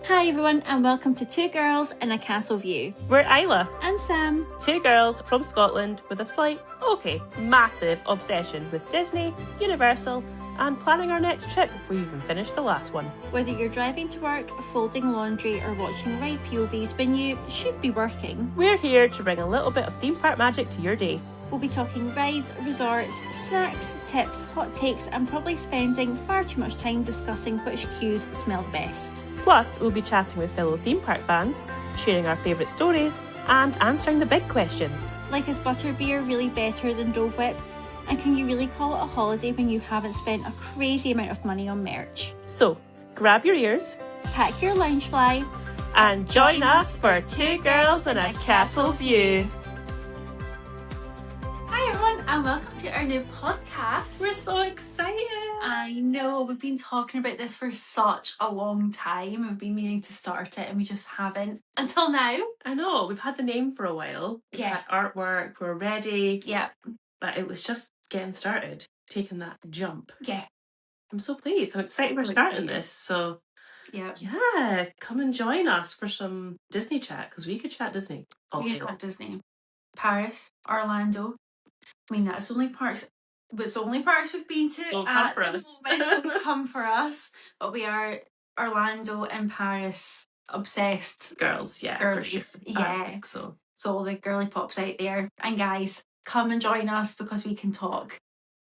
Hi everyone and welcome to Two Girls in a Castle View. We're Isla And Sam. Two girls from Scotland with a slight, massive obsession with Disney, Universal and planning our next trip if we even finish the last one. Whether you're driving to work, folding laundry or watching ride POVs when you should be working, we're here to bring a little bit of theme park magic to your day. We'll be talking rides, resorts, snacks, tips, hot takes and probably spending far too much time discussing which queues smell the best. Plus, we'll be chatting with fellow theme park fans, sharing our favourite stories and answering the big questions. Like, is butterbeer really better than Dole Whip? And can you really call it a holiday when you haven't spent a crazy amount of money on merch? So, grab your ears, pack your Loungefly and join us for Two Girls in a Castle View. Hi everyone and welcome to our new podcast. We're so excited. I know, we've been talking about this for such a long time. We've been meaning to start it and we just haven't until now. I know, we've had the name for a while. We've had artwork, we're ready. Yeah. But it was just getting started, taking that jump. Yeah. I'm so pleased. I'm excited we're starting this. So yeah, come and join us for some Disney chat because we could chat Disney all day. We could chat Disney. Paris, Orlando. I mean, that's the only parks. But it's the only parks we've been to. Don't come for us. Don't come for us. But we are Orlando and Paris obsessed girls. Yeah, girlies. Sure. Yeah. I think so all the girly pops out there and guys, come and join us because we can talk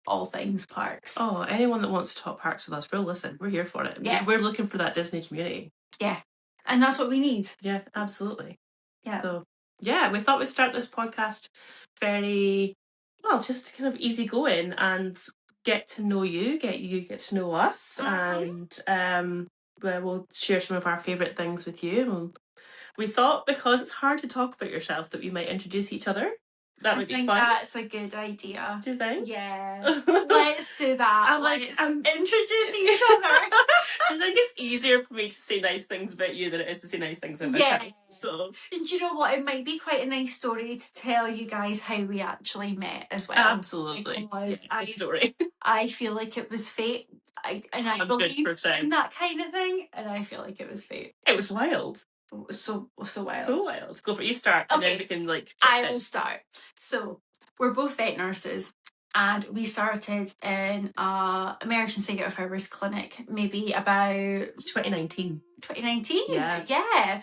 all things parks. Oh, anyone that wants to talk parks with us, we'll listen. We're here for it. Yeah, we're looking for that Disney community. Yeah, and that's what we need. Yeah, absolutely. Yeah. So yeah, we thought we'd start this podcast very just kind of easygoing and get to know you, get to know us, and we'll share some of our favourite things with you. And we thought because it's hard to talk about yourself that we might introduce each other. That would be fun. That's a good idea. Do you think? Yeah. Let's do that. Let's introduce each other. I think it's easier for me to say nice things about you than it is to say nice things about myself. So, and do you know what? It might be quite a nice story to tell you guys how we actually met as well. Absolutely. Because story. I feel like it was fate. I believe in that kind of thing. And I feel like it was fate. It was wild. So wild. So wild. Go for it. You start and then we can I will start. So we're both vet nurses and we started in a emergency out of hours clinic maybe about 2019. 2019? Yeah.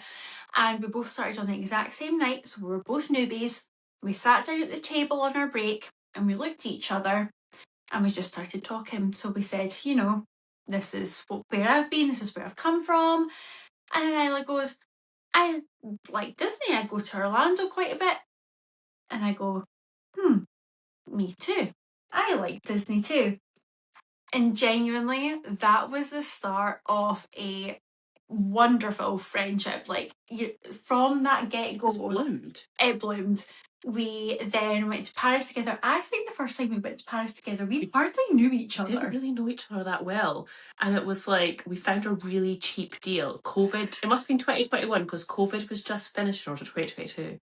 And we both started on the exact same night, so we were both newbies. We sat down at the table on our break and we looked at each other and we just started talking. So we said, this is where I've been, this is where I've come from. And then Isla goes, I like Disney, I go to Orlando quite a bit. And I go, me too. I like Disney too. And genuinely, that was the start of a wonderful friendship. From that get-go, it bloomed. We then went to Paris together. I think the first time we went to Paris together, we hardly knew each other. We didn't really know each other that well. And it was we found a really cheap deal. COVID, it must have been 2021 because COVID was just finished in order to 2022.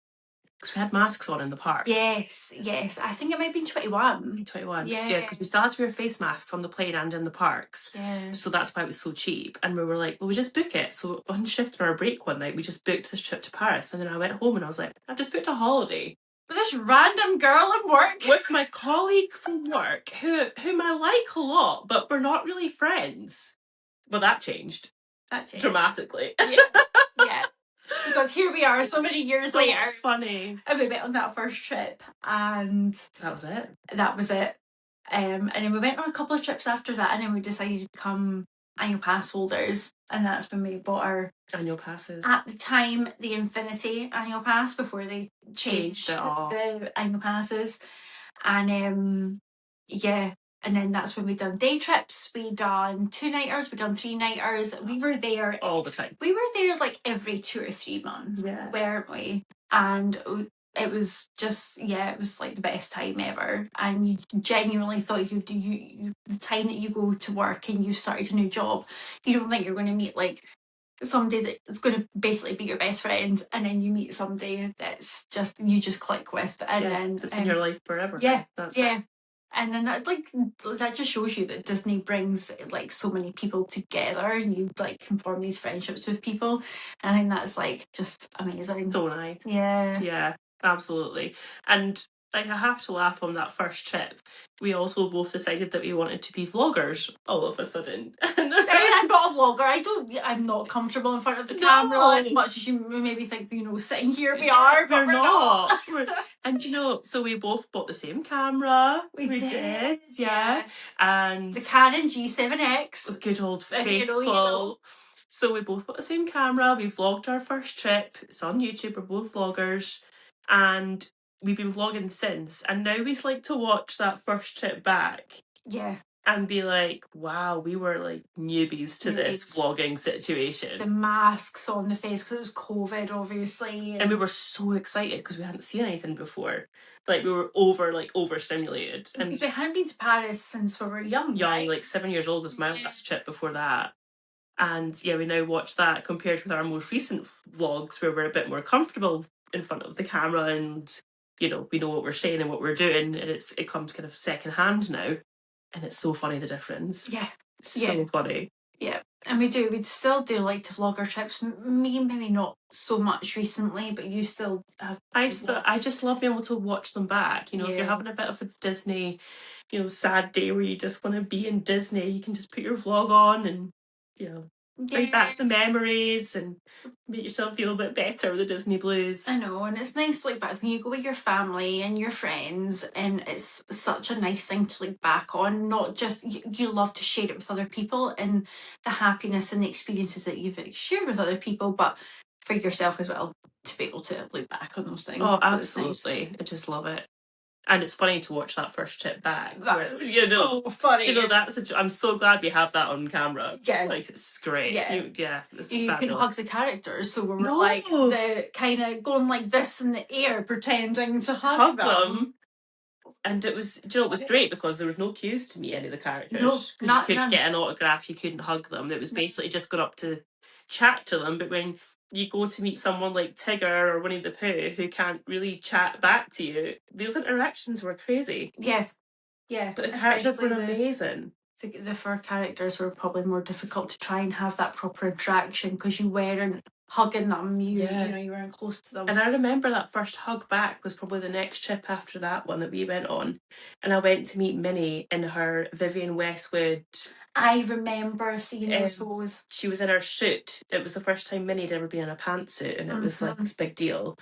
Because we had masks on in the park. Yes. I think it might have been 21. 21. Yeah, because we still had to wear face masks on the plane and in the parks. Yeah. So that's why it was so cheap. And we were like, well, we just book it. So on shift on our break one night, we just booked this trip to Paris. And then I went home and I was like, I've just booked a holiday. With this random girl at work. With my colleague from work, whom I like a lot, but we're not really friends. Well, that changed. Dramatically. Yeah. Because here we are so many years later. Funny. And we went on that first trip and that was it. And then we went on a couple of trips after that and then we decided to become annual pass holders. And that's when we bought our annual passes. At the time, the Infinity annual pass before they changed the annual passes. And and then that's when we done day trips. We done 2-nighters, we done 3-nighters. We were there all the time. We were there every 2 or 3 months, weren't we? And it was just it was the best time ever. And you genuinely thought you the time that you go to work and you started a new job, you don't think you're going to meet somebody that's going to basically be your best friend, and then you meet somebody that's you just click with, and then it's in your life forever. Yeah, That's yeah. it. And then that just shows you that Disney brings like so many people together, and you like can form these friendships with people. And I think that's like just amazing. So nice. Yeah. Yeah, absolutely. And like, I have to laugh on that first trip. We also both decided that we wanted to be vloggers all of a sudden. I'm not a vlogger. I'm not comfortable in front of the camera as much as you maybe think, sitting here we are, but we're not. And so we both bought the same camera. We did. Yeah. And the Canon G7X. Good old faithful. So we both bought the same camera. We vlogged our first trip. It's on YouTube. We're both vloggers. And we've been vlogging since. And now we like to watch that first trip back. Yeah. And be like, wow, we were like newbies to this vlogging situation. The masks on the face because it was COVID, obviously. And we were so excited because we hadn't seen anything before. Like, we were overstimulated. And because we hadn't been to Paris since we were young. Right? Like 7 years old was my last trip before that. And yeah, we now watch that compared with our most recent vlogs where we're a bit more comfortable in front of the camera and, we know what we're saying and what we're doing, and it comes kind of second hand now. And it's so funny, the difference. Yeah. So funny. Yeah. And we'd still do like to vlog our trips. Me, maybe not so much recently, but you still have. I just love being able to watch them back. If you're having a bit of a Disney, sad day where you just want to be in Disney, you can just put your vlog on and, bring back the memories and make yourself feel a bit better with the Disney blues. I know, and it's nice to look back when you go with your family and your friends, and it's such a nice thing to look back on. Not just you love to share it with other people and the happiness and the experiences that you've shared with other people, but for yourself as well, to be able to look back on those things. Oh, absolutely. Nice. I just love it. And it's funny to watch that first trip back. That's so funny. I'm so glad we have that on camera. Yeah. Like, it's great. Yeah. It's you can hug the characters, so we're like the kind of going like this in the air, pretending to hug them. And it was, it was great because there was no cues to meet any of the characters. No, you couldn't get an autograph, you couldn't hug them. It was basically just going up to chat to them. But when you go to meet someone like Tigger or Winnie the Pooh who can't really chat back to you, those interactions were crazy. Yeah. But the characters were amazing. The fur characters were probably more difficult to try and have that proper interaction because you weren't hugging them, you weren't close to them. And I remember that first hug back was probably the next trip after that one that we went on, and I went to meet Minnie in her Vivienne Westwood. I remember seeing those photos. She was in her suit. It was the first time Minnie had ever been in a pantsuit, and it was like this big deal.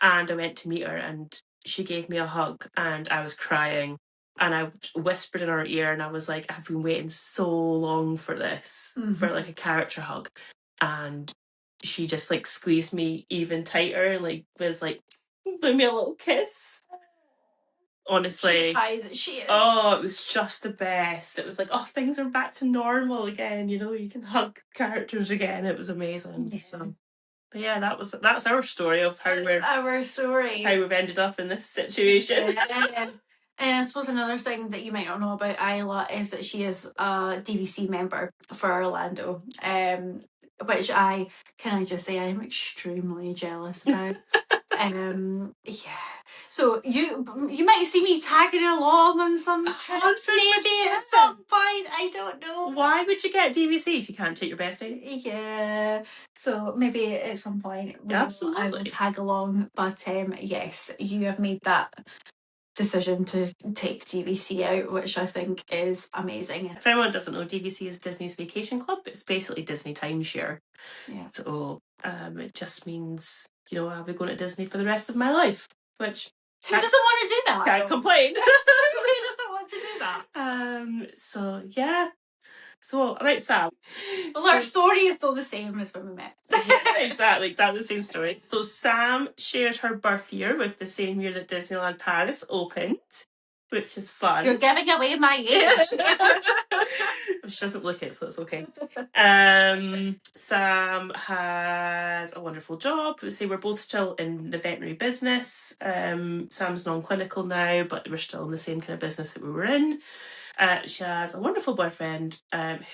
And I went to meet her, and she gave me a hug, and I was crying. And I whispered in her ear, and I was like, I've been waiting so long for this, for like a character hug. And she just like squeezed me even tighter and like was like, give me a little kiss. Honestly. She is. Oh, it was just the best. It was like, oh, things are back to normal again. You can hug characters again. It was amazing. Yeah. So, but yeah, that's our story of how we've ended up in this situation. Yeah. And I suppose another thing that you might not know about Isla is that she is a DVC member for Orlando, which I just say I am extremely jealous about. Yeah. So you might see me tagging along on some trips maybe at some point. I don't know. Why would you get DVC if you can't take your bestie? Yeah. So maybe at some point I will tag along. But yes, you have made that decision to take DVC out, which I think is amazing. If anyone doesn't know, DVC is Disney's Vacation Club. It's basically Disney timeshare. Yeah. So it just means, I'll be going to Disney for the rest of my life, which who doesn't want to do that? Can't complain. Who doesn't want to do that? So yeah. So about Sam. Well, our story is still the same as when we met. Yeah, exactly the same story. So Sam shares her birth year with the same year that Disneyland Paris opened, which is fun. You're giving away my age. She doesn't look it, so it's okay. Sam has a wonderful job. We say we're both still in the veterinary business. Sam's non-clinical now, but we're still in the same kind of business that we were in. She has a wonderful boyfriend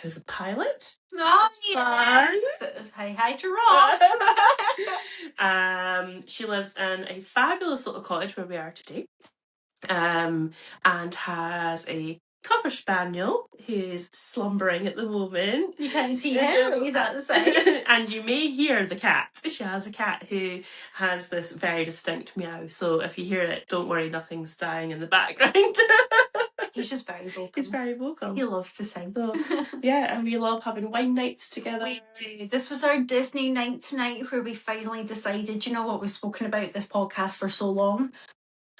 who's a pilot. Oh, yes. Hi to Ross. She lives in a fabulous little cottage where we are today. and has a cocker spaniel who is slumbering at the moment. You can't see him, he's at the side. And you may hear the cat. She has a cat who has this very distinct meow, so if you hear it, don't worry, nothing's dying in the background. He's just very vocal. He's very vocal. He loves to sing. So, yeah, and we love having wine nights together. We do. This was our Disney night tonight where we finally decided, you know what, we've spoken about this podcast for so long.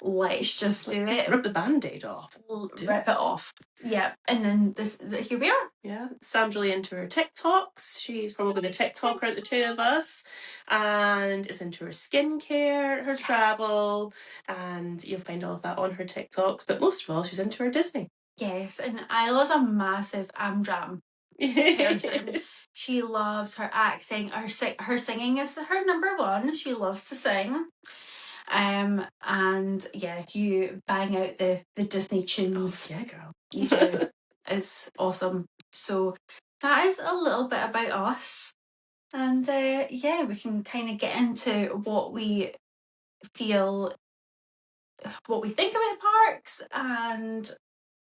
Let's just do it. Rip the band-aid off. Rip it off. Yeah. And then here we are. Yeah. Sam's really into her TikToks. She's probably the TikToker of the two of us. And is into her skincare, her travel. And you'll find all of that on her TikToks. But most of all, she's into her Disney. Yes. And Isla's a massive Amdram person. She loves her acting. Her singing is her number one. She loves to sing. And yeah, you bang out the Disney tunes. Oh, yeah, girl. You do. It's awesome. So that is a little bit about us. And yeah, we can kind of get into what we feel, what we think about parks, and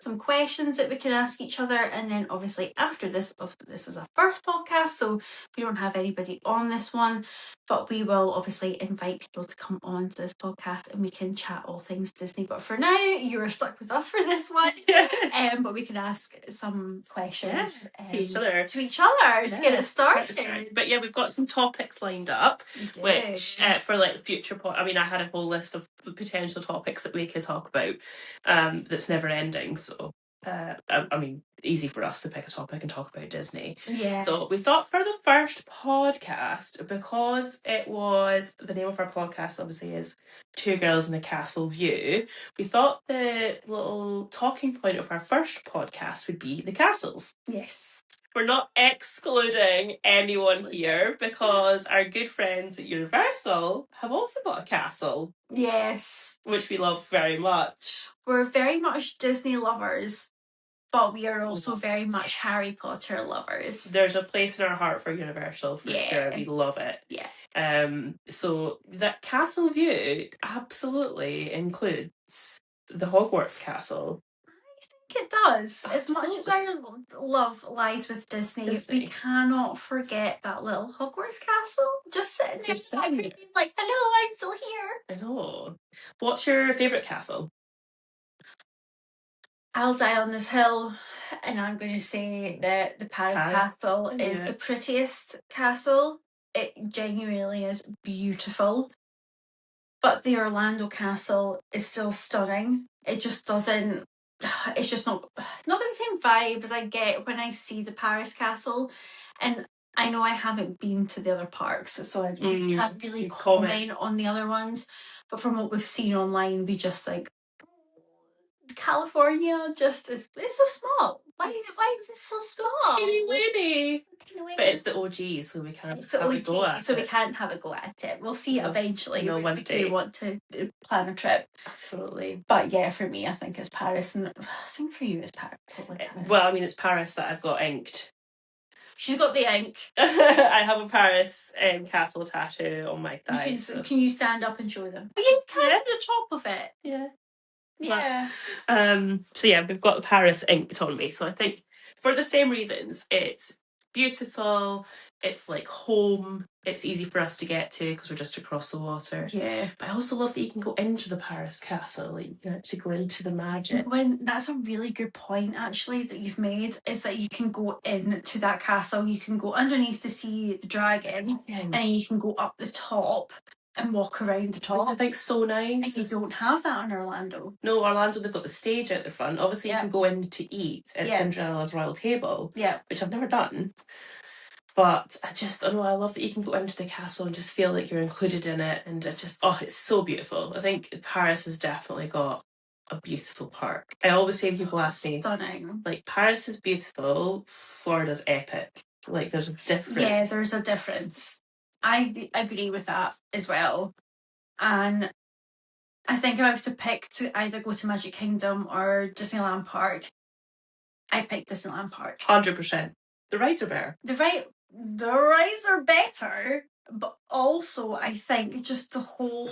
some questions that we can ask each other. And then obviously after this is our first podcast, so we don't have anybody on this one, but we will obviously invite people to come on to this podcast and we can chat all things Disney. But for now, you are stuck with us for this one. But we can ask some questions to each other to get it started. But yeah, we've got some topics lined up, which for like future I mean, I had a whole list of potential topics that we could talk about, that's never ending. So I mean, easy for us to pick a topic and talk about Disney. Yeah. So we thought for the first podcast, because it was, the name of our podcast obviously is Two Girls in a Castle View, we thought the little talking point of our first podcast would be the castles. Yes. We're not excluding anyone here, because our good friends at Universal have also got a castle. Yes. Which we love very much. We're very much Disney lovers, but we are also very much Harry Potter lovers. There's a place in our heart for Universal, for sure. We love it. Yeah. So that castle view absolutely includes the Hogwarts castle. I think it does. Absolutely. As much as our love lies with Disney, we cannot forget that little Hogwarts castle just sitting there. Like, hello, I'm still here. I know. What's your favourite castle? I'll die on this hill, and I'm going to say that the Paris castle is the prettiest castle. It genuinely is beautiful. But the Orlando castle is still stunning. It just doesn't... It's just not got the same vibe as I get when I see the Paris castle. And I know I haven't been to the other parks, so I can't really comment on the other ones. But from what we've seen online, we just like... California just is, it's so small. Why is it so small? Teeny weeny. But it's the OG, so we can't have a go at it. So we can't have a go at it. We'll see eventually. One day. We want to plan a trip. Absolutely. But yeah, for me, I think it's Paris, and I think for you, it's Paris. Well, I mean, it's Paris that I've got inked. She's got the ink. I have a Paris castle tattoo on my thigh. Can you stand up and show them? Oh, you can see the top of it. Yeah. Yeah. So yeah, we've got Paris inked on me. So I think for the same reasons, it's beautiful. It's like home. It's easy for us to get to because we're just across the water. Yeah. But I also love that you can go into the Paris castle. Like you can actually go into the magic. That's a really good point, actually, that you've made, is that you can go into that castle. You can go underneath to see the dragon, and you can go up the top and walk around the top. Which I think so nice. And you don't have that in Orlando. No, Orlando, they've got the stage out the front. Obviously, you can go in to eat at Cinderella's Royal Table, which I've never done. But I don't know, I love that you can go into the castle and just feel like you're included in it. And it's so beautiful. I think Paris has definitely got a beautiful park. I always say when people ask me, stunning. Like, Paris is beautiful, Florida's epic. Like, there's a difference. Yeah, there's a difference. I agree with that as well. And I think if I was to pick to either go to Magic Kingdom or Disneyland Park, I pick Disneyland Park. 100%. The rides are better. The rides are better, but also I think just the whole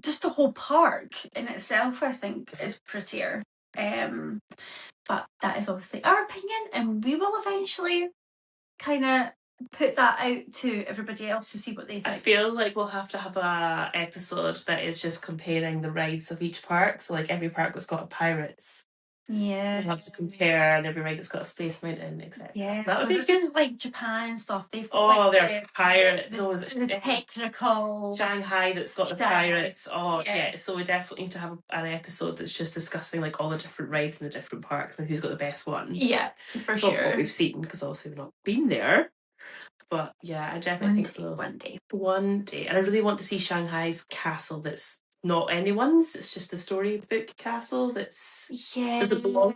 just the whole park in itself, I think, is prettier. But that is obviously our opinion, and we will eventually kind of put that out to everybody else to see what they think. I feel like we'll have to have a episode that is just comparing the rides of each park. So like every park that's got a pirates. Yeah. We'll have to compare, and every ride that's got a space mountain, etc. Yeah. So that would be good. Like Japan and stuff. They've got Oh, like they're pirate. the technical Shanghai that's got the Shanghai. pirates. Oh yeah. So we definitely need to have an episode that's just discussing like all the different rides in the different parks and who's got the best one. Yeah, for sure. What we've seen, because obviously we've not been there. But yeah, I definitely think so. One day. And I really want to see Shanghai's castle that's not anyone's. It's just the storybook castle that's... Yeah. Does it belong?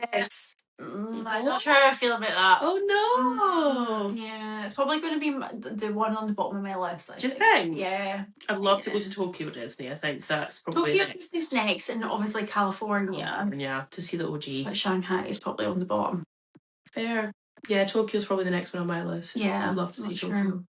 I'm not sure how I feel about that. Oh no! Yeah, it's probably going to be the one on the bottom of my list. Do you think? Yeah. I'd love to go to Tokyo Disney. I think that's probably Tokyo Disney's next, and obviously California. Yeah, to see the OG. But Shanghai is probably on the bottom. Fair. Yeah, Tokyo's probably the next one on my list. Yeah, I'd love to see Tokyo. Sure.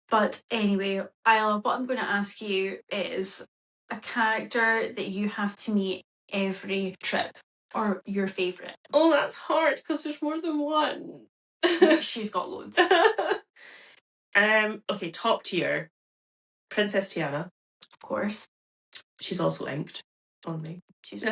But anyway, Isla, what I'm going to ask you is a character that you have to meet every trip, or your favourite. Oh, that's hard because there's more than one. She's got loads. Okay, top tier. Princess Tiana. Of course. She's also inked on me. She's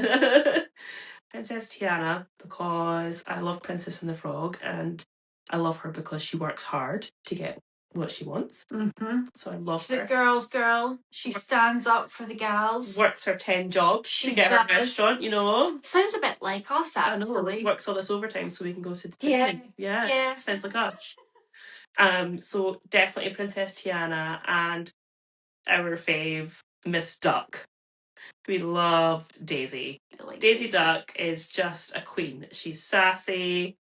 Princess Tiana, because I love Princess and the Frog, and I love her because she works hard to get what she wants. Mm-hmm. So I love She's her. a girl's girl. She stands up for the gals. Works her 10 jobs to get her restaurant, you know. Sounds a bit like us, actually. I know. Works all this overtime so we can go to Disney. Yeah. Sounds like us. So definitely Princess Tiana, and our fave, Miss Duck. We love Daisy. Daisy Duck is just a queen. She's sassy.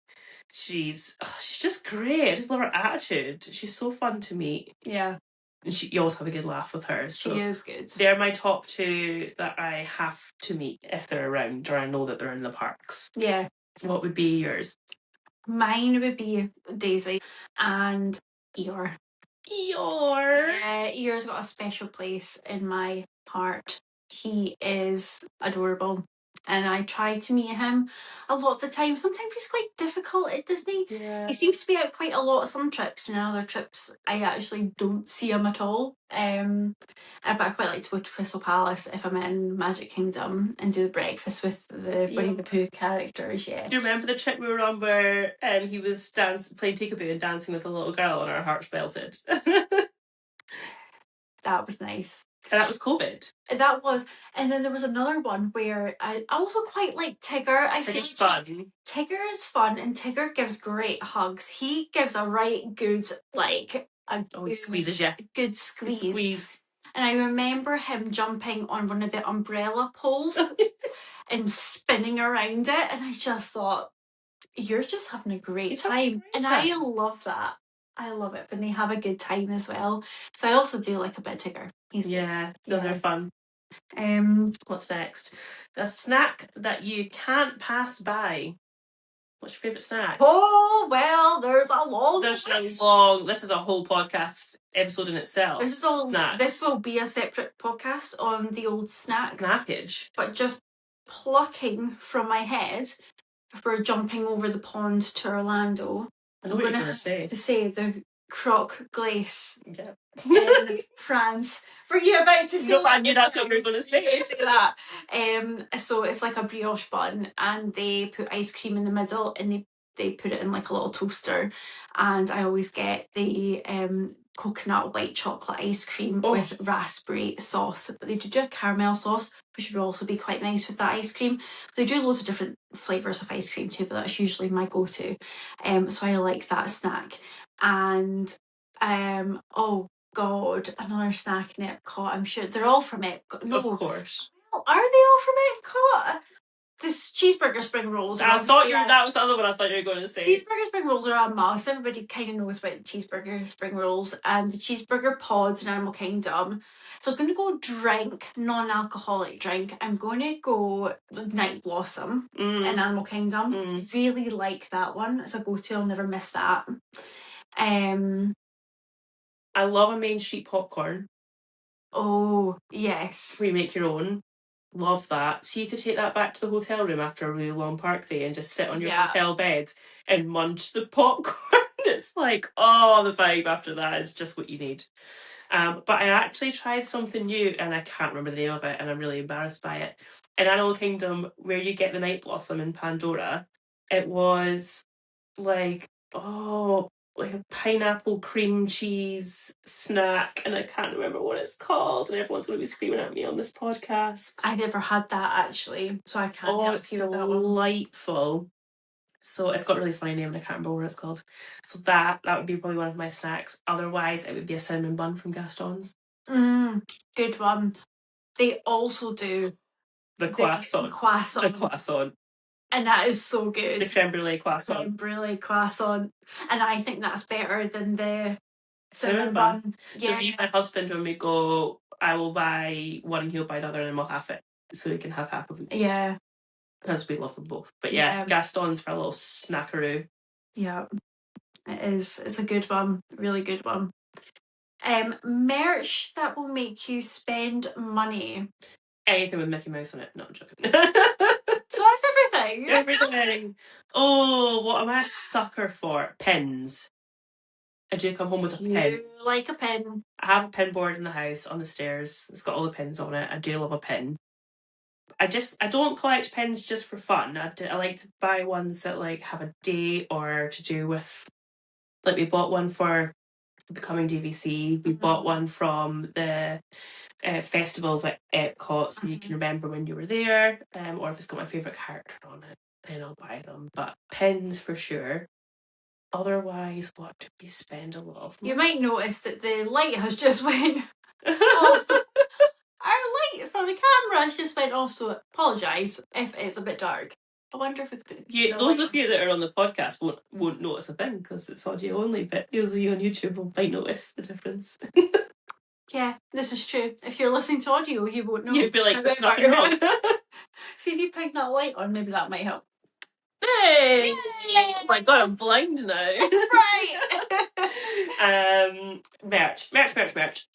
She's just great. I just love her attitude. She's so fun to meet. Yeah. And you always have a good laugh with her. So she is good. They're my top two that I have to meet if they're around, or I know that they're in the parks. Yeah. What would be yours? Mine would be Daisy and Eeyore. Yeah, Eeyore's got a special place in my heart. He is adorable, and I try to meet him a lot of the time. Sometimes he's quite difficult at Disney. Yeah. He seems to be out quite a lot of some trips, and other trips I actually don't see him at all. But I quite like to go to Crystal Palace if I'm in Magic Kingdom and do the breakfast with the Winnie the Pooh characters. Yeah. Do you remember the trip we were on where he was playing peekaboo and dancing with a little girl, and our hearts melted? That was nice. And that was COVID. That was, and then there was another one where I also quite like Tigger. Tigger's fun. Tigger is fun, and Tigger gives great hugs. He gives a right good, he squeezes you. Good squeeze. And I remember him jumping on one of the umbrella poles and spinning around it, and I just thought, you're just having a great time. And I love that. I love it when they have a good time as well. So I also do like a bit of Tigger. They're fun. What's next? The snack that you can't pass by. What's your favourite snack? Oh, well, there's a long This is a whole podcast episode in itself. This will be a separate podcast on the old snackage. But just plucking from my head, if we're jumping over the pond to Orlando, I know what you're going to say. To say the croque glace in France. Were you about to say that? I knew that's what you were going to say. Say that. So it's like a brioche bun, and they put ice cream in the middle, and they put it in like a little toaster, and I always get the coconut white chocolate ice cream with raspberry sauce. But they do a caramel sauce, which would also be quite nice with that ice cream. They do loads of different flavours of ice cream too, but that's usually my go-to. So I like that snack. And oh God, another snack in Epcot. I'm sure they're all from Epcot. No, of course. Are they all from Epcot? This cheeseburger spring rolls. I thought that was the other one I thought you were going to say. Cheeseburger spring rolls are a must. Everybody kind of knows about the cheeseburger spring rolls and the cheeseburger pods in Animal Kingdom. If I was going to go drink, non-alcoholic drink, I'm going to go Night Blossom in Animal Kingdom. Really like that one. It's a go-to. I'll never miss that. I love a Main Street popcorn. Oh, yes. We make your own. Love that. See, to take that back to the hotel room after a really long park day and just sit on your hotel bed and munch the popcorn. It's like, oh, the vibe after that is just what you need. But I actually tried something new and I can't remember the name of it and I'm really embarrassed by it. In Animal Kingdom, where you get the Night Blossom in Pandora, it was like, like a pineapple cream cheese snack, and I can't remember what it's called, and everyone's going to be screaming at me on this podcast. I never had that actually, so I can't help it's you with that one. Delightful. So it's got a really funny name and I can't remember what it's called. So that would be probably one of my snacks. Otherwise, it would be a cinnamon bun from Gaston's. Good one. They also do the croissant. The croissant. And that is so good. The creme brulee croissant. Creme brulee croissant. And I think that's better than the cinnamon bun. Yeah. So me and my husband, when we go, I will buy one and he'll buy the other and we'll have it. So we can have half of each. Yeah. Because we love them both. But yeah, Gaston's for a little snackaroo. Yeah. It is. It's a good one. Really good one. Merch that will make you spend money. Anything with Mickey Mouse on it. No, I'm joking. So that's everything. Everything. Oh, what am I a sucker for? Pins. I do come home with a pen. You like a pen. I have a pen board in the house on the stairs. It's got all the pins on it. I do love a pen. I don't collect pens just for fun. I like to buy ones that like have a date or to do with, like we bought one for the coming DVC. We bought one from the festivals like Epcot, so you can remember when you were there, or if it's got my favourite character on it, then I'll buy them. But pens for sure. Otherwise, what do we spend a lot of money? You might notice that the light has just went off. Our light from the camera has just went off, so apologise if it's a bit dark. I wonder if we could those of you that are on the podcast won't notice a thing because it's audio only, but those of you on YouTube might notice the difference. Yeah, this is true. If you're listening to audio, you won't know. You'd be like, there's nothing wrong. See, if you put that light on, maybe that might help. Hey! Yay! Oh my god, I'm blind now. That's right. Merch.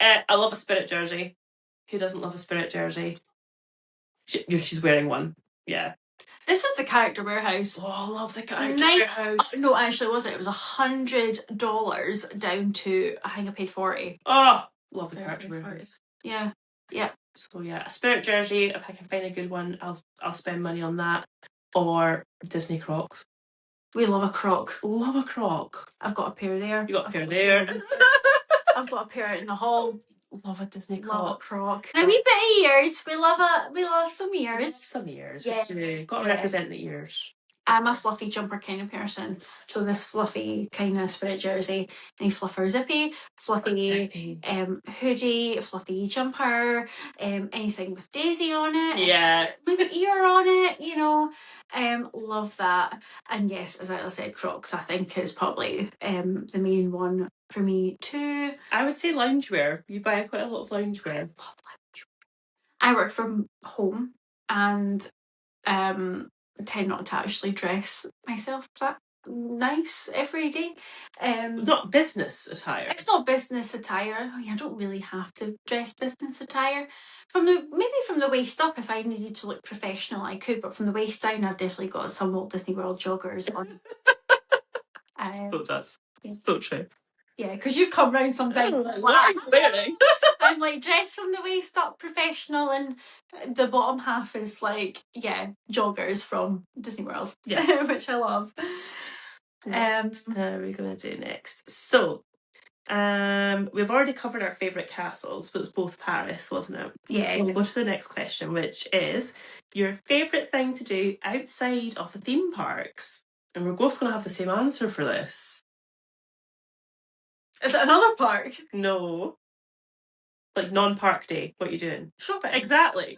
I love a Spirit jersey. Who doesn't love a Spirit jersey? She's wearing one. Yeah. This was the Character Warehouse. Oh, I love the Character Warehouse. No, actually, it wasn't. It was $100 down to, I think I paid $40. Oh, love the Character Warehouse. Yeah. Yeah. So yeah, a Spirit jersey. If I can find a good one, I'll spend money on that. Or Disney Crocs. We love a Croc. Love a Croc. I've got a pair there. You got a pair there. I've got a pair in the hall. Love a Disney Croc. Love a Croc. And a wee bit of ears. We love some ears. Some ears. Yeah. Got to represent the ears. I'm a fluffy jumper kind of person. So this fluffy kind of Spirit jersey, any fluffer zippy, fluffy hoodie, fluffy jumper, anything with Daisy on it. Yeah. With an ear on it, you know. Love that. And yes, as I said, Crocs I think is probably the main one for me too. I would say loungewear. You buy quite a lot of loungewear. I love loungewear. I work from home and tend not to actually dress myself that nice every day. Not business attire. It's not business attire. I don't really have to dress business attire. Maybe from the waist up, if I needed to look professional, I could. But from the waist down, I've definitely got some Walt Disney World joggers on. So that's so true. Yeah, because you've come round sometimes. What are you wearing? I'm like dressed from the waist up professional, and the bottom half is like, joggers from Disney World. Yeah. Which I love. What are we going to do next? So, we've already covered our favourite castles, but it's both Paris, wasn't it? Yeah. So we'll go to the next question, which is your favourite thing to do outside of the theme parks. And we're both going to have the same answer for this. Is it another park? No. Like non-park day, what are you doing? Shopping. Exactly.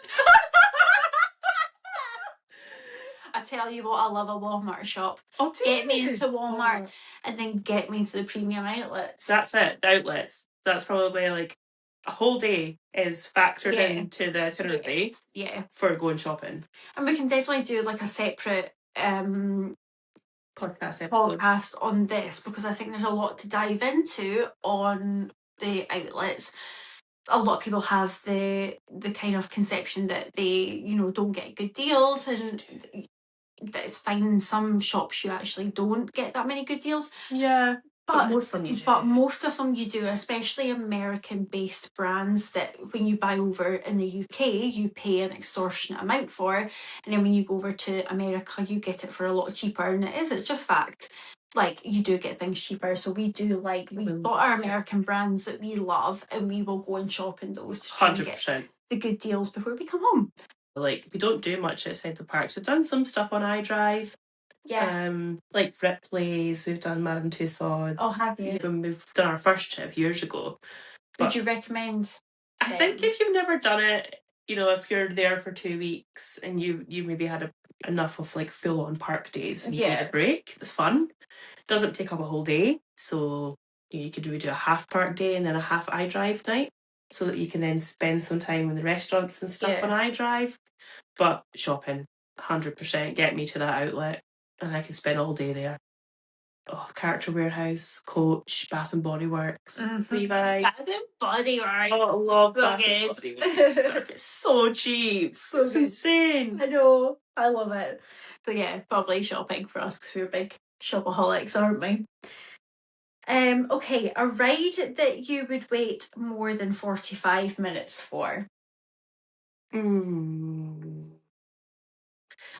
I tell you what, I love a Walmart shop. Oh, get me into Walmart and then get me to the premium outlets. That's it, the outlets. That's probably like a whole day is factored into the itinerary for going shopping. And we can definitely do like a separate podcast on this because I think there's a lot to dive into on the outlets. a lot of people have the kind of conception that they, don't get good deals, and that it's fine. In some shops you actually don't get that many good deals. Yeah. But most of them you do. But most of them you do, especially American-based brands that when you buy over in the UK, you pay an extortionate amount for, and then when you go over to America, you get it for a lot cheaper. And it's just fact. Like, you do get things cheaper. So we've got our American brands that we love, and we will go and shop in those to try and get the good deals before we come home. Like, we don't do much outside the parks. We've done some stuff on iDrive. Yeah. Like Ripley's, we've done Madame Tussauds. Oh, have you? When we've done our first trip years ago. Would you recommend? I think if you've never done it, if you're there for 2 weeks and you maybe had enough of like full-on park days and you need a break, it's fun. It doesn't take up a whole day, so you could do a half park day and then a half iDrive night, so that you can then spend some time in the restaurants and stuff on iDrive. But shopping, 100%, get me to that outlet and I can spend all day there. Oh, Character Warehouse, Coach, Bath and Body Works, Levi's. Bath and Body Works. Oh, I love Bath and Body Works. It's so cheap. It's insane. I know. I love it. But yeah, probably shopping for us because we're big shopaholics, aren't we? Okay, a ride that you would wait more than 45 minutes for.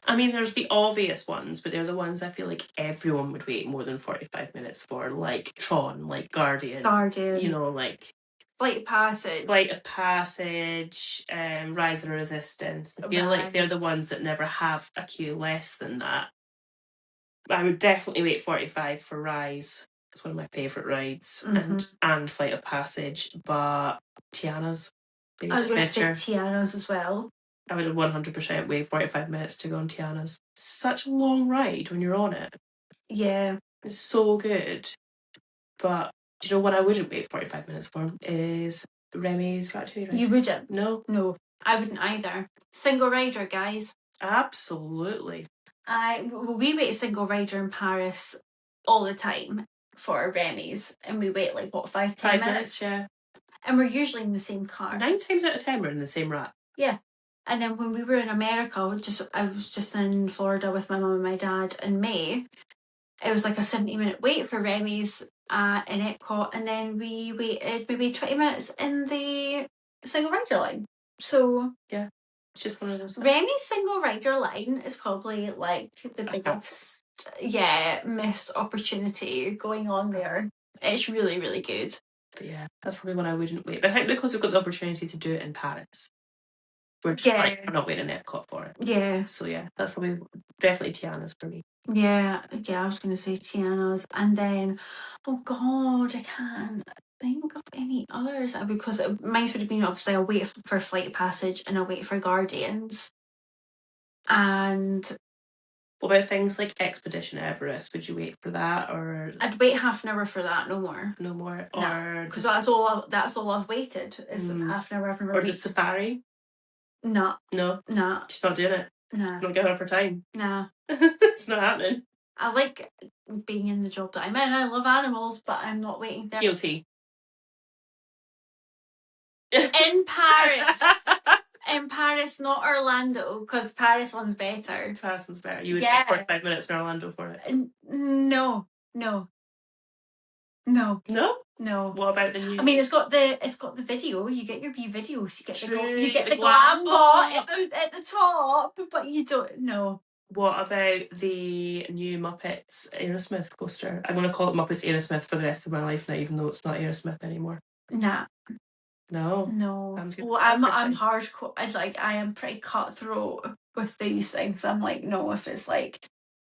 I mean, there's the obvious ones, but they're the ones I feel like everyone would wait more than 45 minutes for, like Tron, like Guardian. Like Flight of Passage. Rise of the Resistance. I feel like they're the ones that never have a queue less than that. I would definitely wait 45 for Rise. It's one of my favourite rides. And Flight of Passage, but Tiana's. I was going to say Tiana's as well. I would 100% wait 45 minutes to go on Tiana's. Such a long ride when you're on it. Yeah. It's so good. But do you know what I wouldn't wait 45 minutes for? Is Remy's Ratatouille ride. You wouldn't? No. I wouldn't either. Single rider, guys. Absolutely. We wait a single rider in Paris all the time for Remy's, and we wait 5-10 minutes? Yeah. And we're usually in the same car. 9 times out of 10 we're in the same rat. Yeah. And then when we were in America, I was just in Florida with my mum and my dad in May. It was like a 70-minute wait for Remy's in Epcot, and then we waited maybe 20 minutes in the single rider line. So yeah, it's just one of those things. Remy's single rider line is probably the biggest missed opportunity going on there. It's really, really good. But yeah, that's probably one I wouldn't wait. But I think because we've got the opportunity to do it in Paris, we're not waiting in Epcot for it. Yeah. So yeah, that's probably definitely Tiana's for me. Yeah, I was going to say Tiana's. And then, oh God, I can't think of any others. Because mine would have been, obviously, I'll wait for Flight of Passage and I'll wait for Guardians. And what about things like Expedition Everest? Would you wait for that, or I'd wait half an hour for that? No more. Or because that's all I've waited is half an hour. I've never or the Safari. No. She's not doing it. Nah. Not giving up her time. Nah. It's not happening. I like being in the job that I'm in. I love animals, but I'm not waiting there. Guilty. In Paris. In Paris, not Orlando, because Paris one's better. Paris one's better. You would wait 45 minutes in Orlando for it? No. What about the new? I mean, it's got the video. You get your wee videos. You get the glam bot at the top, but you don't know. What about the new Muppets Aerosmith coaster? I'm going to call it Muppets Aerosmith for the rest of my life now, even though it's not Aerosmith anymore. Nah. No. Well, I'm hardcore. I am pretty cutthroat with these things. I'm like, no, if it's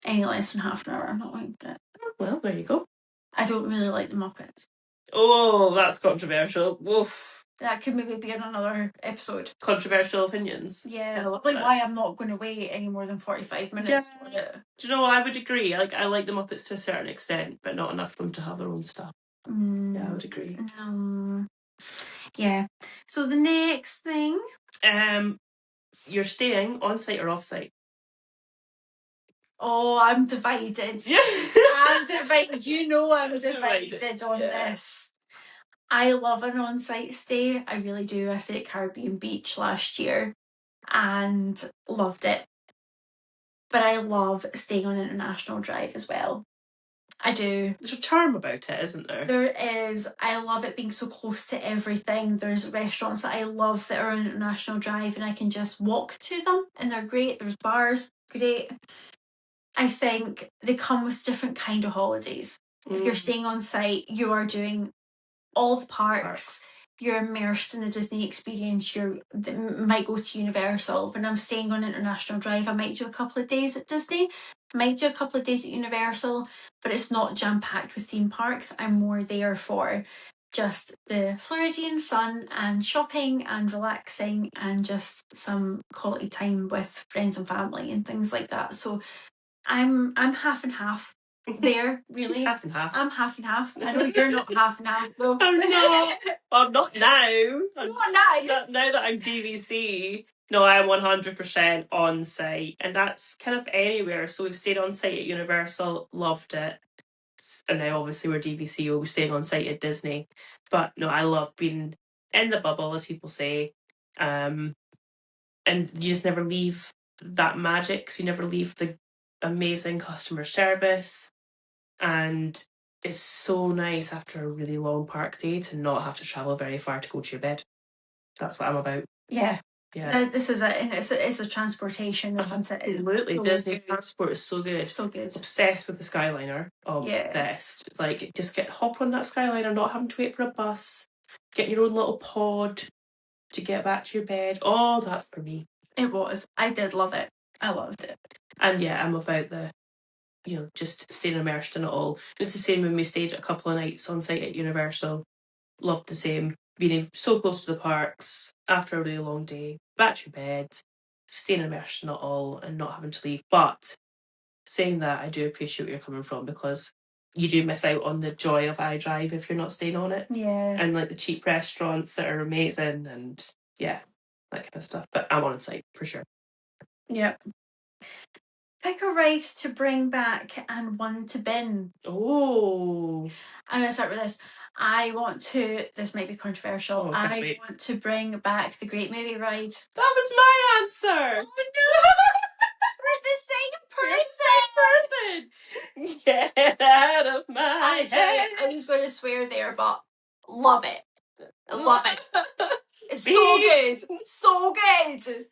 any less than half an hour, I'm not waiting for it. Well, there you go. I don't really like the Muppets. Oh, that's controversial. Woof. That could maybe be in another episode. Controversial opinions. Yeah, why I'm not going to wait any more than 45 minutes for it. Do you know what? I would agree. I like the Muppets to a certain extent, but not enough for them to have their own stuff. Yeah, I would agree. Yeah. So the next thing. You're staying on site or off site? Oh, I'm divided. I'm divided. I'm divided on this. I love an on-site stay. I really do. I stayed at Caribbean Beach last year and loved it. But I love staying on International Drive as well. I do. There's a charm about it, isn't there? There is. I love it being so close to everything. There's restaurants that I love that are on International Drive and I can just walk to them and they're great. There's bars, great. I think they come with different kind of holidays. If you're staying on site, you are doing all the parks. You're immersed in the Disney experience. You might go to Universal. When I'm staying on International Drive, I might do a couple of days at Disney. I might do a couple of days at Universal, but it's not jam-packed with theme parks. I'm more there for just the Floridian sun and shopping and relaxing and just some quality time with friends and family and things like that. So I'm half and half there, really. She's half and half. I'm half and half. I know you're not half and half, though. I'm not. Well, I'm not now. Not now. Now that I'm DVC. No, I'm 100% on site, and that's kind of anywhere. So we've stayed on site at Universal, loved it, and now obviously we're DVC. We'll be staying on site at Disney, but no, I love being in the bubble, as people say, and you just never leave that magic. So you never leave the amazing customer service, and it's so nice after a really long park day to not have to travel very far to go to your bed. That's what I'm about. Yeah. Yeah. This is it. And it's a transportation, isn't it? Absolutely. Disney transport is so good. So good. Obsessed with the Skyliner. Obsessed. Like, just hop on that Skyliner, not having to wait for a bus, get your own little pod to get back to your bed. Oh, that's for me. It was. I did love it. I loved it. And yeah, I'm about the, just staying immersed in it all. It's the same when we stayed a couple of nights on site at Universal. Loved the same. Being so close to the parks after a really long day, back to your bed, staying immersed in it all and not having to leave. But saying that, I do appreciate where you're coming from, because you do miss out on the joy of iDrive if you're not staying on it. Yeah. And like the cheap restaurants that are amazing and yeah, that kind of stuff. But I'm on site for sure. Yep. Pick a ride to bring back and one to bin. Oh. I'm going to start with this. I want to, this might be controversial, I want to bring back the Great Movie Ride. That was my answer. Oh no! We're the same person! Get out of my head. I'm just going to swear there, but love it. Love it. It's so good. So good.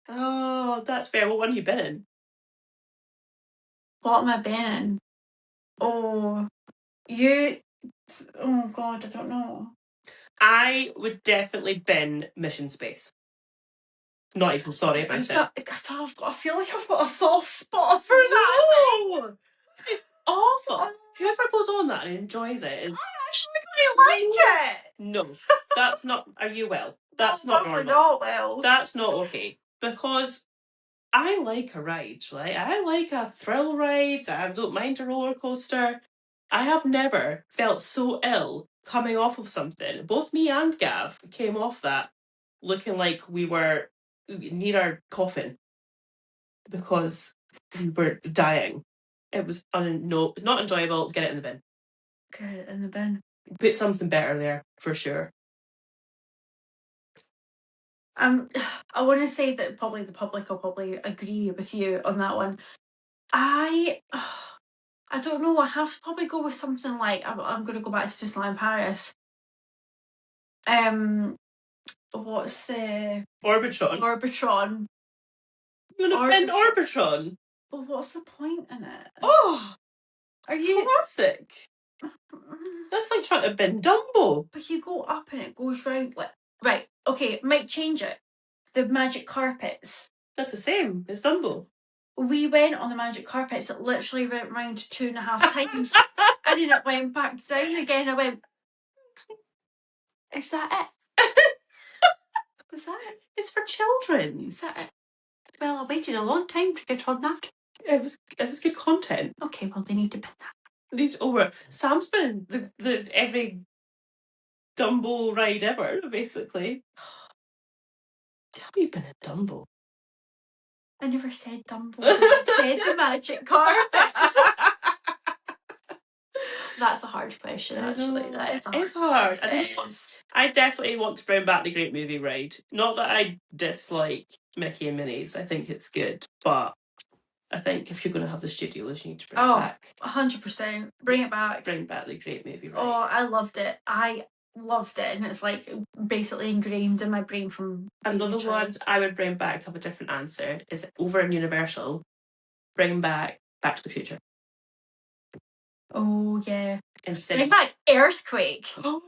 Oh, that's fair. What one have you been in? What am I been in? Oh God, I don't know. I would definitely bin Mission Space. Not even sorry about it. I feel like I've got a soft spot for that. No! It's awful. Whoever goes on that and enjoys it is... I actually quite like it. No, that's not... Are you well? That's not normal. Not well. That's not okay. Because I like a ride, right? I like a thrill ride. I don't mind a roller coaster. I have never felt so ill coming off of something. Both me and Gav came off that looking like we were near our coffin because we were dying. It was not enjoyable. Get it in the bin. Get it in the bin. Put something better there for sure. I want to say that probably the public will probably agree with you on that one. I don't know. I have to probably go with something like I'm going to go back to Disneyland Paris. What's the Orbitron? Orbitron. You want to bin Orbitron? Well, what's the point in it? Oh, are you classic? That's like trying to bin Dumbo. But you go up and it goes round like right. Okay, might change it. The magic carpets. That's the same as Dumbo. We went on the magic carpets. It literally went round 2.5 times, and then it went back down again. I went. Is that it? Is that it? It's for children. Is that it? Well, I waited a long time to get on that. It was good content. Okay, well they need to bin that. These over. Sam's been the every Dumbo ride ever, basically. Have you been at Dumbo? I never said Dumbo. I said the magic carpets. That's a hard question, actually. That is a hard. It's hard. It is. I definitely want to bring back the Great Movie Ride. Not that I dislike Mickey and Minnie's. I think it's good, but I think if you're going to have the studios, you need to bring it back. 100%. Bring it back. Bring back the Great Movie Ride. Oh, I loved it. I loved it, and it's like basically ingrained in my brain from. Another one I would bring back to have a different answer is over in Universal. Bring back Back to the Future. Oh yeah. Instead bring back Earthquake. Oh,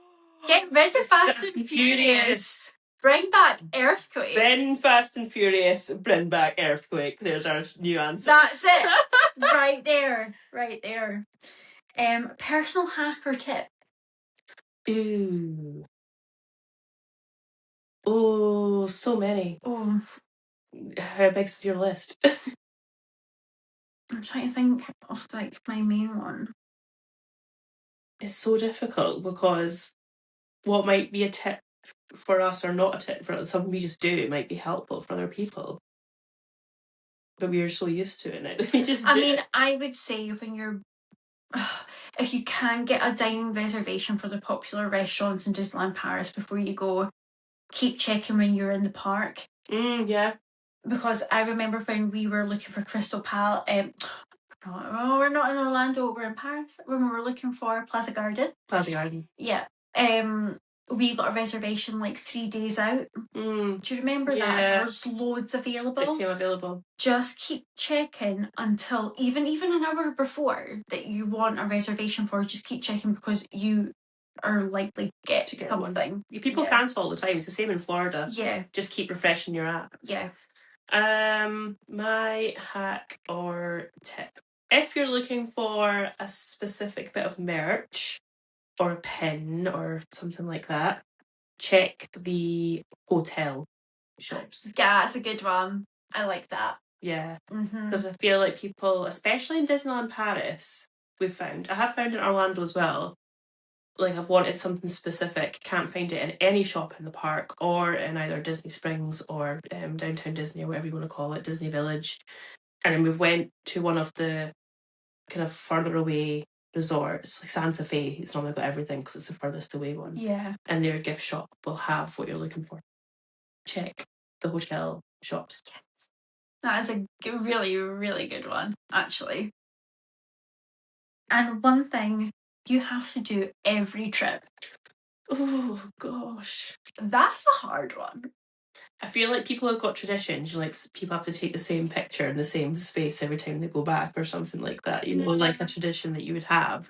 get rid of Fast and Furious. Bring back Earthquake. Then Fast and Furious, bring back Earthquake. There's our new answer. That's it. Right there. Right there. Personal hack or tip? Ooh. Oh, so many. Oh. How big's your list? I'm trying to think of like my main one. It's so difficult because what might be a tip for us or not a tip for us, something we just do might be helpful for other people. But we are so used to it now that we just do it. I would say when you're if you can get a dining reservation for the popular restaurants in Disneyland Paris before you go, keep checking when you're in the park. Yeah. Because I remember when we were looking for Crystal Palace, we're not in Orlando, we're in Paris. When we were looking for Plaza Garden. Plaza Garden. Yeah. We got a reservation like 3 days out. Do you remember that? There was loads available. It came available. Just keep checking until even an hour before that you want a reservation for. Just keep checking because you are likely to get something. People cancel all the time. It's the same in Florida. Yeah. Just keep refreshing your app. Yeah. My hack or tip. If you're looking for a specific bit of merch or a pin or something like that, check the hotel shops. Yeah, that's a good one. I like that. Yeah. Because I feel like people, especially in Disneyland Paris, I have found in Orlando as well, like I've wanted something specific, can't find it in any shop in the park or in either Disney Springs or Downtown Disney or whatever you want to call it, Disney Village. And then we went to one of the kind of further away resorts, like Santa Fe. It's normally got everything because it's the furthest away one. Yeah. And their gift shop will have what you're looking for. Check the hotel shops. Yes. That is a really, really good one, actually. And one thing you have to do every trip. Oh, gosh. That's a hard one. I feel like people have got traditions. Like people have to take the same picture in the same space every time they go back or something like that. You know, like a tradition that you would have.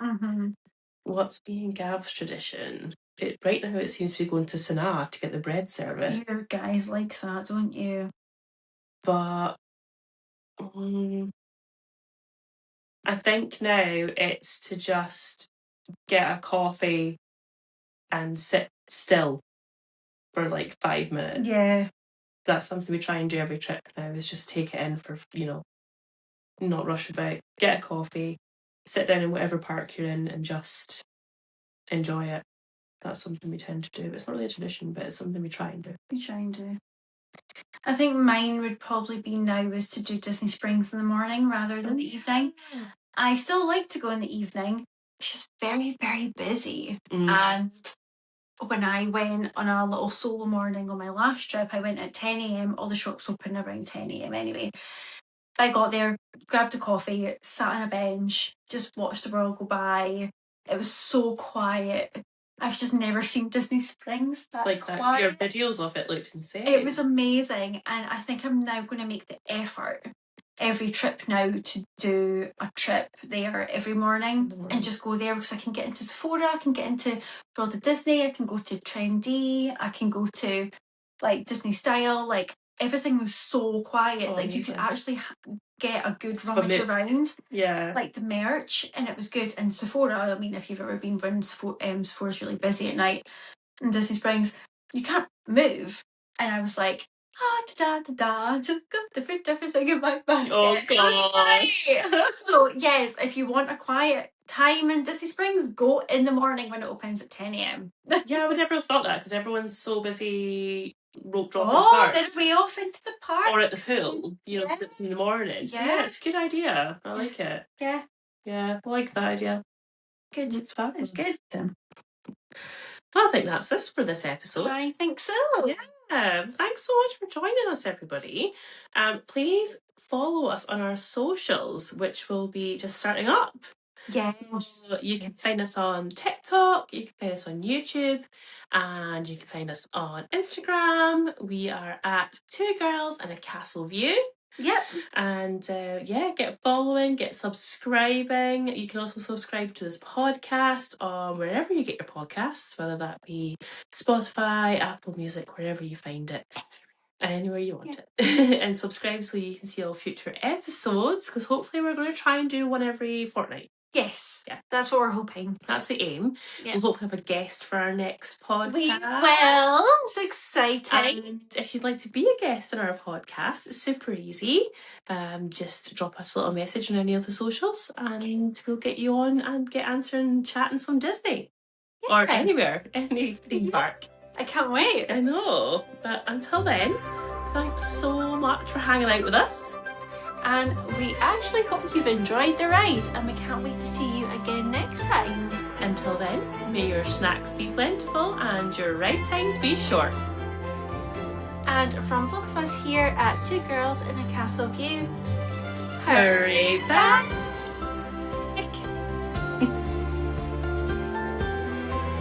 What's being Gav's tradition? Right now it seems to be going to Sanaa to get the bread service. You guys like that, don't you? But I think now it's to just get a coffee and sit still for like 5 minutes. Yeah. That's something we try and do every trip now, is just take it in for, not rush about, get a coffee, sit down in whatever park you're in and just enjoy it. That's something we tend to do. It's not really a tradition, but it's something we try and do. We try and do. I think mine would probably be now is to do Disney Springs in the morning rather than the evening. I still like to go in the evening. It's just very, very busy. And when I went on a little solo morning on my last trip, I went at 10 a.m. All the shops open around 10 a.m. anyway. I got there, grabbed a coffee, sat on a bench, just watched the world go by. It was so quiet. I've just never seen Disney Springs that quiet. That. Your videos of it looked insane. It was amazing, and I think I'm now going to make the effort every trip now to do a trip there every morning and just go there because I can get into Sephora, I can get into World of Disney, I can go to Trendy, I can go to like Disney Style, like everything was so quiet, like you could actually get a good rummage around, like the merch, and it was good. And Sephora, I mean, if you've ever been when Sephora's really busy at night in Disney Springs, you can't move, and I was like, just got to put everything in my basket. Oh gosh. So yes, if you want a quiet time in Disney Springs, go in the morning when it opens at 10 a.m. Yeah, I would never have thought that because everyone's so busy rope dropping parts. They're way off into the park. Or at the pool, because it's in the morning. So yeah, it's a good idea. I like it. Yeah. Yeah, I like that idea. Good. It's fabulous. It's good. Well, I think that's this for this episode. I think so. Yeah. Thanks so much for joining us, everybody. Please follow us on our socials, which will be just starting up. Yes. So you can find us on TikTok, you can find us on YouTube, and you can find us on Instagram. We are at 2 Girls and a Castle View. Yep. And get following, get subscribing. You can also subscribe to this podcast on wherever you get your podcasts, whether that be Spotify, Apple Music, wherever you find it. Anywhere you want it. And subscribe so you can see all future episodes, because hopefully we're going to try and do one every fortnight. Yes. Yeah. That's what we're hoping. That's the aim. Yeah. We'll hopefully have a guest for our next podcast. We will. It's exciting. And if you'd like to be a guest on our podcast, it's super easy. Just drop us a little message on any of the socials and we'll get you on and get answering, chatting some Disney. Yeah. Or anywhere, any theme park. I can't wait. I know. But until then, thanks so much for hanging out with us. And we actually hope you've enjoyed the ride, and we can't wait to see you again next time. Until then, may your snacks be plentiful and your ride times be short. And from both of us here at 2 Girls in a Castle View, Hurryyyyy Baaaaaaack!